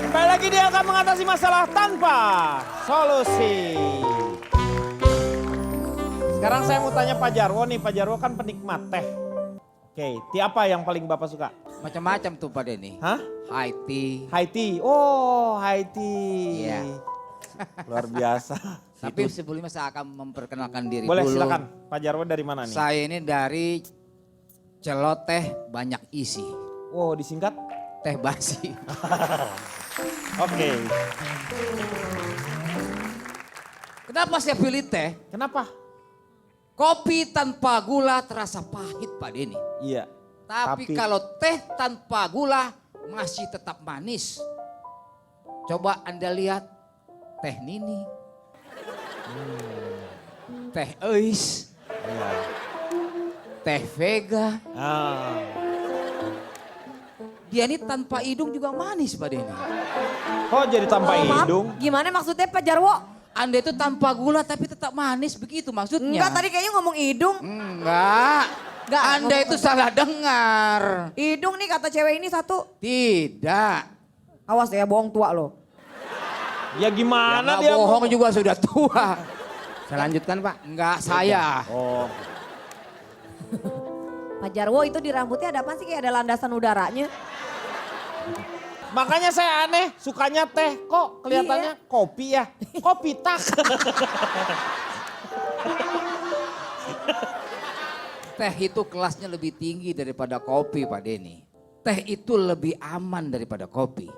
Kembali lagi dia akan mengatasi masalah tanpa solusi. Sekarang saya mau tanya Pak Jarwo nih, Pak Jarwo kan penikmat teh. Oke, teh apa yang paling Bapak suka? Macam-macam tuh Pak Denny. Hah? High tea. High tea. Oh, high tea. Iya. Luar biasa. Tapi sebelumnya saya akan memperkenalkan diri Boleh dulu. silakan. Pak Jarwo dari mana nih? Saya ini dari celoteh banyak isi. Oh, disingkat? Teh basi. Oke. Kenapa saya pilih teh? Kenapa? Kopi tanpa gula terasa pahit Pak Denny. Iya. Tapi kalau teh tanpa gula masih tetap manis. Coba Anda lihat teh Nini. Teh Eis. Iya. Teh Vega. Ah. Dia ini tanpa hidung juga manis Pak Denny. Oh, jadi tanpa Maaf, hidung? gimana maksudnya Pak Jarwo? Anda itu tanpa gula tapi tetap manis begitu maksudnya. Enggak, tadi kayaknya ngomong hidung. Enggak. Enggak, Anda itu salah dengar. Hidung nih kata cewek ini satu. Tidak. Awas ya, bohong tua loh. Ya gimana Nggak dia? bohong juga sudah tua. Saya lanjutkan Pak. Enggak saya. Oh. Pak Jarwo itu di rambutnya ada apa sih, kayak ada landasan udaranya? Makanya saya aneh, sukanya teh kok kelihatannya kopi ya. Kopi tak. Teh itu kelasnya lebih tinggi daripada kopi Pak Denny. Teh itu lebih aman daripada kopi.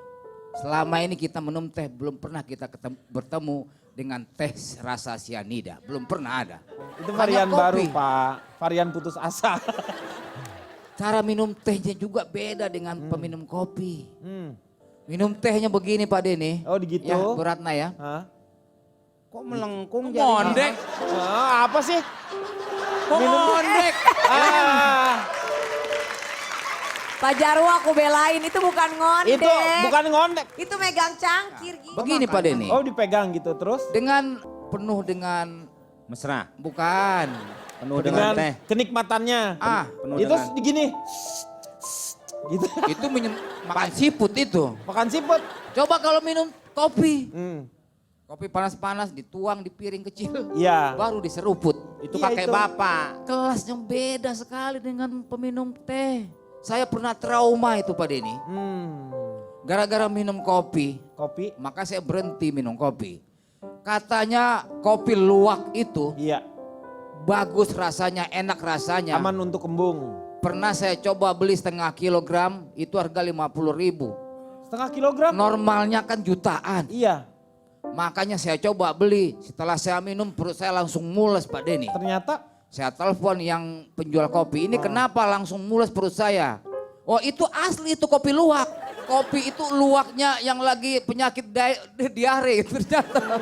Selama ini kita minum teh belum pernah kita bertemu dengan teh rasa sianida. Belum pernah ada. Itu Hanya varian baru kopi. Pak, varian putus asa. Cara minum tehnya juga beda dengan peminum kopi. Hmm. Minum tehnya begini Pak Denny. Oh begitu? Ya Bu Ratna ya. Hah? Kok melengkung jadi? Ngondek. Ah, apa sih? Kok ngondek? Ah, Pak Jarwo aku belain, itu bukan ngondek. itu bukan ngondek. Itu megang cangkir gitu. Begini Pak Denny. Oh dipegang gitu terus? Dengan penuh dengan Mesra. bukan. Penuh dengan teh. kenikmatannya. Penuh Itu dengan- gini. Gitu. Itu makan siput itu. Makan siput. Coba kalau minum kopi. Hmm. Kopi panas-panas dituang di piring kecil. Iya. Baru diseruput. Itu Iya, pakai itu. Bapak. Kelas yang beda sekali dengan peminum teh. Saya pernah trauma itu Pak Denny. Hmm. Gara-gara minum kopi, Kopi. maka saya berhenti minum kopi. Katanya kopi luwak itu Iya. bagus rasanya, enak rasanya. Aman untuk kembung. Pernah saya coba beli setengah kilogram, itu harga 50.000. Setengah kilogram? Normalnya kan jutaan. Iya. Makanya saya coba beli. Setelah saya minum perut saya langsung mules Pak Denny. Ternyata Saya telepon yang penjual kopi, ini kenapa langsung mules perut saya? Oh itu asli itu kopi luwak. Kopi itu luwaknya yang lagi penyakit diare ternyata.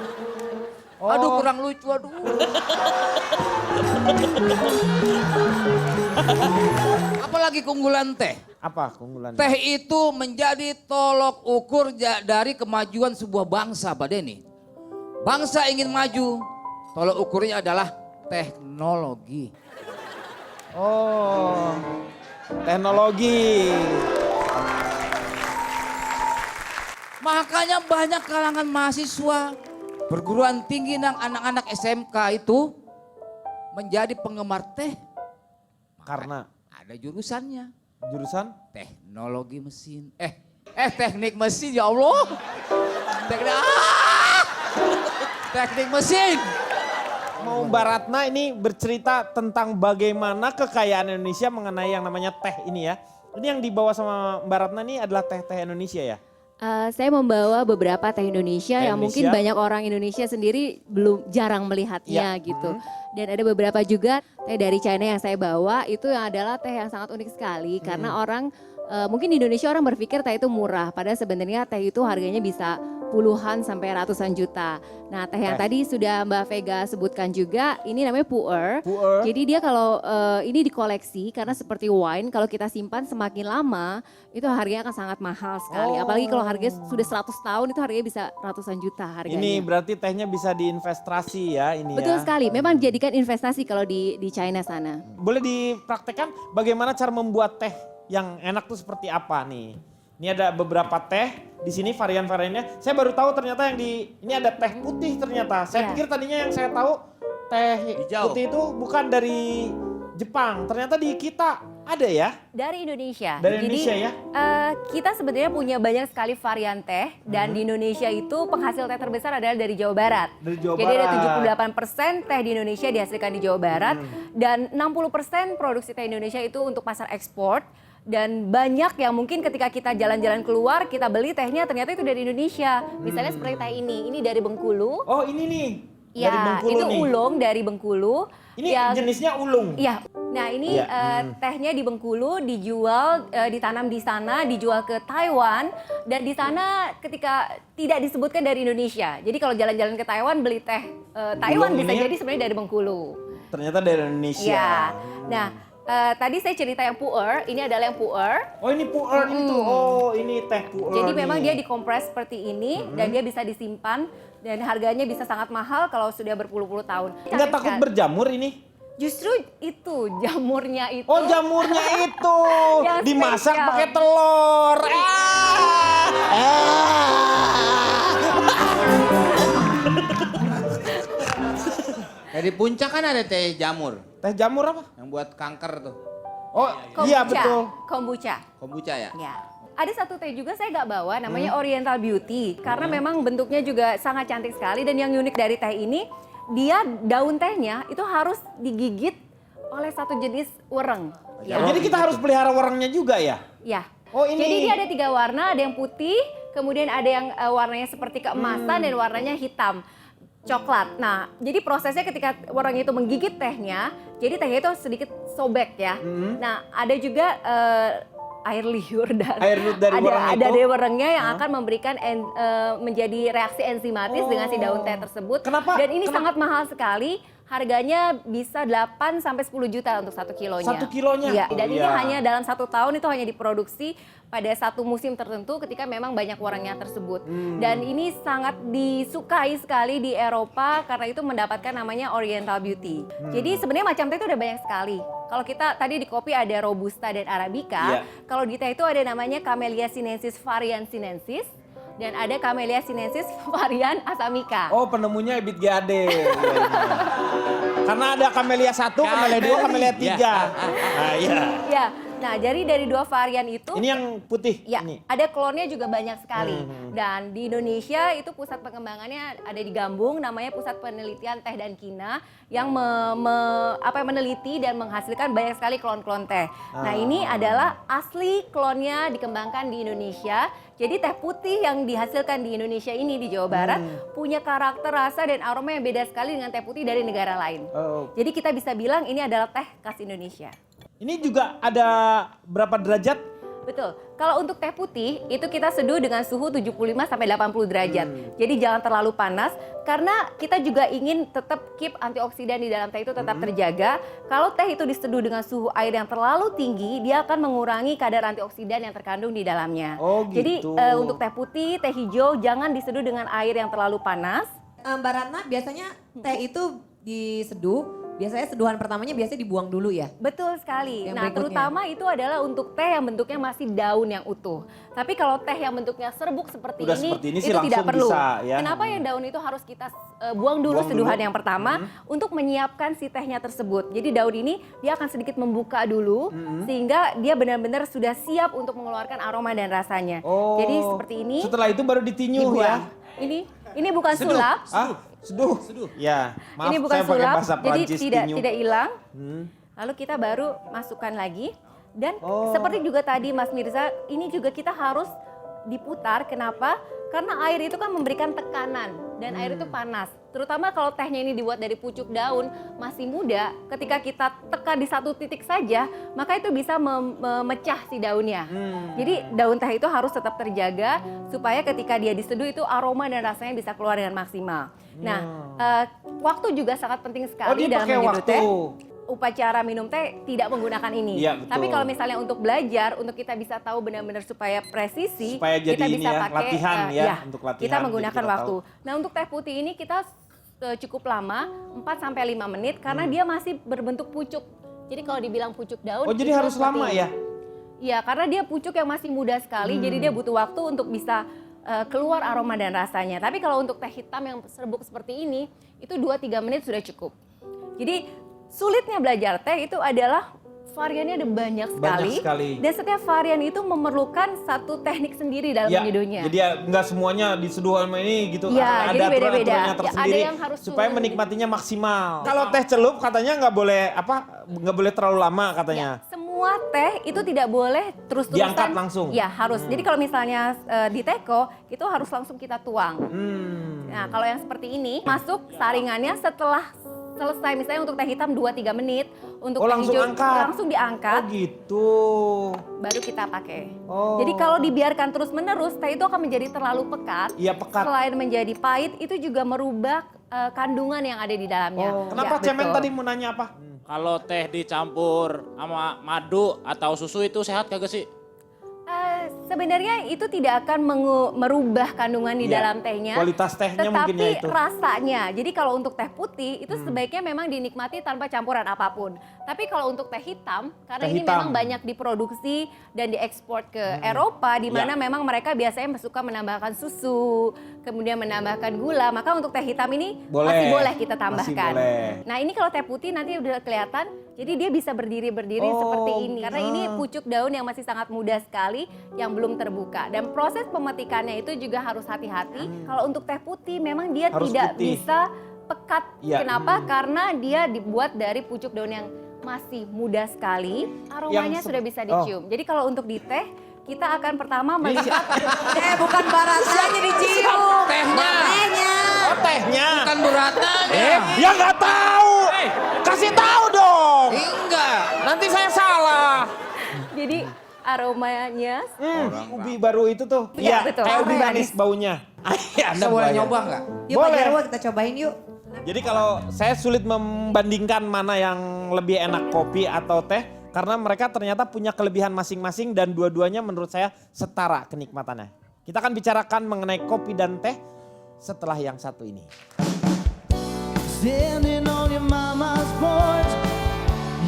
Aduh kurang lucu, aduh. Apalagi keunggulan teh. apa keunggulannya? Teh itu menjadi tolok ukur dari kemajuan sebuah bangsa Pak Denny. Bangsa ingin maju, tolok ukurnya adalah teknologi. Oh. Teknologi. Makanya banyak kalangan mahasiswa perguruan tinggi dan anak-anak SMK itu menjadi penggemar teh. Karena Ada jurusannya, jurusan teknologi mesin. Teknik mesin ya Allah. Teknik mesin. mau Mbak Ratna ini bercerita tentang bagaimana kekayaan Indonesia mengenai yang namanya teh ini ya. Ini yang dibawa sama Mbak Ratna ini adalah teh-teh Indonesia ya? Saya membawa beberapa teh Indonesia Teh yang mungkin Indonesia. banyak orang Indonesia sendiri belum jarang melihatnya Ya. gitu. Dan ada beberapa juga teh dari China yang saya bawa itu yang adalah teh yang sangat unik sekali karena orang mungkin di Indonesia orang berpikir teh itu murah padahal sebenarnya teh itu harganya bisa puluhan sampai ratusan juta. Nah teh yang tadi sudah Mbak Vega sebutkan juga ini namanya pu'er. Pu'er. Jadi dia kalau ini dikoleksi karena seperti wine kalau kita simpan semakin lama itu harganya akan sangat mahal sekali. Apalagi kalau harganya sudah 100 tahun itu harganya bisa ratusan juta harganya. Ini berarti tehnya bisa diinvestasi ya ini Betul ya. sekali, memang dijadikan investasi kalau di China sana. Boleh dipraktekkan bagaimana cara membuat teh yang enak tuh seperti apa nih? Ini ada beberapa teh di sini varian-variannya. Saya baru tahu ternyata yang ini ada teh putih ternyata. Saya Iya. pikir tadinya yang saya tahu teh Hijau. putih itu bukan dari Jepang. Ternyata di kita ada ya. Dari Indonesia. Dari Indonesia ya? Kita sebenarnya punya banyak sekali varian teh dan di Indonesia itu penghasil teh terbesar adalah dari Jawa Barat. Dari Jawa Jadi Barat. ada 78% teh di Indonesia dihasilkan di Jawa Barat dan 60% produksi teh Indonesia itu untuk pasar ekspor. Dan banyak yang mungkin ketika kita jalan-jalan keluar kita beli tehnya ternyata itu dari Indonesia. Misalnya seperti teh ini dari Bengkulu. Oh ini nih. Dari Ya, Bengkulu itu nih. ulung dari Bengkulu. Ini yang jenisnya ulung. Iya. Nah ini Iya. tehnya di Bengkulu dijual, ditanam di sana, dijual ke Taiwan dan di sana ketika tidak disebutkan dari Indonesia. Jadi kalau jalan-jalan ke Taiwan beli teh Taiwan Ulung bisa ini ya? jadi sebenarnya dari Bengkulu. Ternyata dari Indonesia. Iya. Nah tadi saya cerita yang pu'er, ini adalah yang pu'er. Oh ini pu'er itu. Oh ini teh pu'er. Jadi memang nih. dia dikompres seperti ini dan dia bisa disimpan dan harganya bisa sangat mahal kalau sudah berpuluh-puluh tahun. Nggak takut berjamur ini? Justru itu jamurnya itu. Oh jamurnya itu Yang dimasak spesial. pakai telur. Dari puncak kan ada teh jamur Teh jamur apa? yang buat kanker tuh. Oh iya betul. Kombucha. Kombucha ya? Ya. Ada satu teh juga saya nggak bawa namanya Oriental Beauty karena memang bentuknya juga sangat cantik sekali dan yang unik dari teh ini dia daun tehnya itu harus digigit oleh satu jenis wereng. Ya. Oh, jadi kita harus pelihara warangnya juga ya? Ya. Oh, ini. Jadi dia ada 3 warna, ada yang putih, kemudian ada yang warnanya seperti keemasan dan warnanya hitam. Coklat. Nah, jadi prosesnya ketika orang itu menggigit tehnya, jadi tehnya itu sedikit sobek ya. Nah, ada juga air liur dan Air liur dari wereng ada itu? dari werengnya yang akan memberikan menjadi reaksi enzimatis dengan si daun teh tersebut. Kenapa? Dan ini sangat mahal sekali. Harganya bisa 8 sampai 10 juta untuk 1 kilonya. 1 kilonya? Iya, Oh, dan ini iya. hanya dalam 1 tahun itu hanya diproduksi pada satu musim tertentu ketika memang banyak warangnya tersebut. Dan ini sangat disukai sekali di Eropa karena itu mendapatkan namanya Oriental Beauty. Jadi sebenarnya macam teh itu ada banyak sekali. Kalau kita tadi di kopi ada Robusta dan Arabica, Iya. kalau di teh itu ada namanya Camellia sinensis varian sinensis dan ada Camellia sinensis varian Assamica. Oh penemunya Ebit GAD. Iya, iya. Karena ada Camellia 1, Camellia 2, Camellia 3. Nah iya. Ya, nah jadi dari 2 varian itu Ini yang putih. ya, Ini. ada klonnya juga banyak sekali. Dan di Indonesia itu pusat pengembangannya ada di Gambung, namanya Pusat Penelitian Teh dan Kina yang meneliti dan menghasilkan banyak sekali klon-klon teh. Nah ini adalah asli klonnya dikembangkan di Indonesia. Jadi teh putih yang dihasilkan di Indonesia ini di Jawa Barat punya karakter rasa dan aroma yang beda sekali dengan teh putih dari negara lain. Oh. Jadi kita bisa bilang ini adalah teh khas Indonesia. Ini juga ada berapa derajat? Betul. Kalau untuk teh putih itu kita seduh dengan suhu 75 sampai 80 derajat. Jadi jangan terlalu panas karena kita juga ingin tetap keep antioksidan di dalam teh itu tetap terjaga. Kalau teh itu diseduh dengan suhu air yang terlalu tinggi, dia akan mengurangi kadar antioksidan yang terkandung di dalamnya. Oh, Jadi gitu. untuk teh putih, teh hijau jangan diseduh dengan air yang terlalu panas. Mbak Ratna biasanya teh itu diseduh, biasanya seduhan pertamanya biasanya dibuang dulu ya? Betul sekali. Yang Nah, berikutnya? terutama itu adalah untuk teh yang bentuknya masih daun yang utuh. Tapi kalau teh yang bentuknya serbuk seperti Udah ini, seperti ini sih itu tidak langsung perlu. bisa, ya. Kenapa yang daun itu harus kita buang dulu Buang seduhan dulu. yang pertama untuk menyiapkan si tehnya tersebut. Jadi daun ini dia akan sedikit membuka dulu sehingga dia benar-benar sudah siap untuk mengeluarkan aroma dan rasanya. Oh. Jadi seperti ini Setelah itu baru ditinyuh ya. dibuang. Ini bukan Seduh. sulap. Ah, seduh. Ya, maaf Ini bukan saya pakai sulap, bahasa jadi Prancis tinyuh. tidak hilang. Lalu kita baru masukkan lagi. Dan seperti juga tadi Mas Mirza, ini juga kita harus diputar. Kenapa? Karena air itu kan memberikan tekanan dan air itu panas. Terutama kalau tehnya ini dibuat dari pucuk daun masih muda, ketika kita tekan di satu titik saja, maka itu bisa memecah si daunnya. Jadi daun teh itu harus tetap terjaga supaya ketika dia diseduh itu aroma dan rasanya bisa keluar dengan maksimal. Nah, waktu juga sangat penting Oh, sekali dia dalam pakai menyeduh waktu. teh. Upacara minum teh tidak menggunakan ini. Iya, betul. Tapi kalau misalnya untuk belajar, untuk kita bisa tahu benar-benar supaya presisi, Supaya jadi kita ini bisa ya, pakai latihan ya, untuk latihan, kita jadi menggunakan kita waktu. tahu. Nah, untuk teh putih ini kita cukup lama, 4 sampai 5 menit karena dia masih berbentuk pucuk. Jadi kalau dibilang pucuk daun, Oh, jadi itu harus seperti lama ini. ya? Iya, karena dia pucuk yang masih muda sekali, jadi dia butuh waktu untuk bisa keluar aroma dan rasanya. Tapi kalau untuk teh hitam yang serbuk seperti ini, itu 2-3 menit sudah cukup. Jadi sulitnya belajar teh itu adalah variannya ada banyak sekali. Dan setiap varian itu memerlukan satu teknik sendiri dalam menyeduhnya. Jadi ya nggak semuanya diseduh sama ini gitu. Ya, ada jadi beda-beda. aturan-aturannya tersendiri Ada yang harus supaya turun menikmatinya maksimal. Kalau teh celup katanya nggak boleh terlalu lama katanya. Ya, semua teh itu tidak boleh terus-terusan Diangkat langsung. Ya harus. Jadi kalau misalnya di teko itu harus langsung kita tuang. Nah kalau yang seperti ini masuk saringannya setelah selesai, misalnya untuk teh hitam 2-3 menit, untuk teh langsung hijau angkat. langsung diangkat. Oh gitu. Baru kita pakai. Oh. Jadi kalau dibiarkan terus-menerus, teh itu akan menjadi terlalu pekat. Iya, pekat. Selain menjadi pahit, itu juga merubah kandungan yang ada di dalamnya. Kenapa Ya, Cemen betul. tadi mau nanya apa? Kalau teh dicampur sama madu atau susu itu sehat kagak sih? Sebenarnya itu tidak akan merubah kandungan di Iya, dalam tehnya. kualitas tehnya mungkin ya tetapi itu. rasanya. Jadi kalau untuk teh putih itu sebaiknya memang dinikmati tanpa campuran apapun. Tapi kalau untuk teh hitam, karena Teh ini hitam. memang banyak diproduksi dan diekspor ke Eropa, di mana Ya. memang mereka biasanya suka menambahkan susu, kemudian menambahkan gula. Maka untuk teh hitam ini masih boleh kita tambahkan. boleh. Nah ini kalau teh putih nanti udah kelihatan, jadi dia bisa berdiri-berdiri Oh, seperti ini. Karena gitu. ini pucuk daun yang masih sangat muda sekali, yang belum terbuka. Dan proses pemetikannya itu juga harus hati-hati. Kalau untuk teh putih memang dia Harus tidak putih. bisa pekat. Iya. Kenapa? Karena dia dibuat dari pucuk daun yang masih muda sekali. Aromanya sudah bisa dicium. Jadi kalau untuk di teh, kita akan pertama melihat Bukan baratanya dicium. Tehnya. Tehnya. Oh tehnya. Bukan buratanya. Ya nggak tahu. Kasih tahu dong. Enggak. Nanti saya salah. jadi aromanya Ubi baru itu tuh. Iya, Iya, betul. kayak ubi Manis. manis baunya. Anda boleh nyoba nggak? Yuk Pak Boleh. Jarwo kita cobain yuk. Jadi kalau saya sulit membandingkan mana yang lebih enak kopi atau teh karena mereka ternyata punya kelebihan masing-masing dan dua-duanya menurut saya setara kenikmatannya. Kita akan bicarakan mengenai kopi dan teh setelah yang satu ini. Standing on your mama's porch,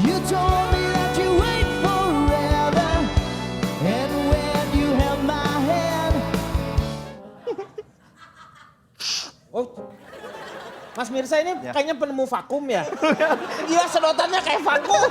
you told me that you wait forever, and when you held my hand. Oh, Mas Mirsa ini kayaknya penemu vakum ya? Iya sedotannya kayak vakum.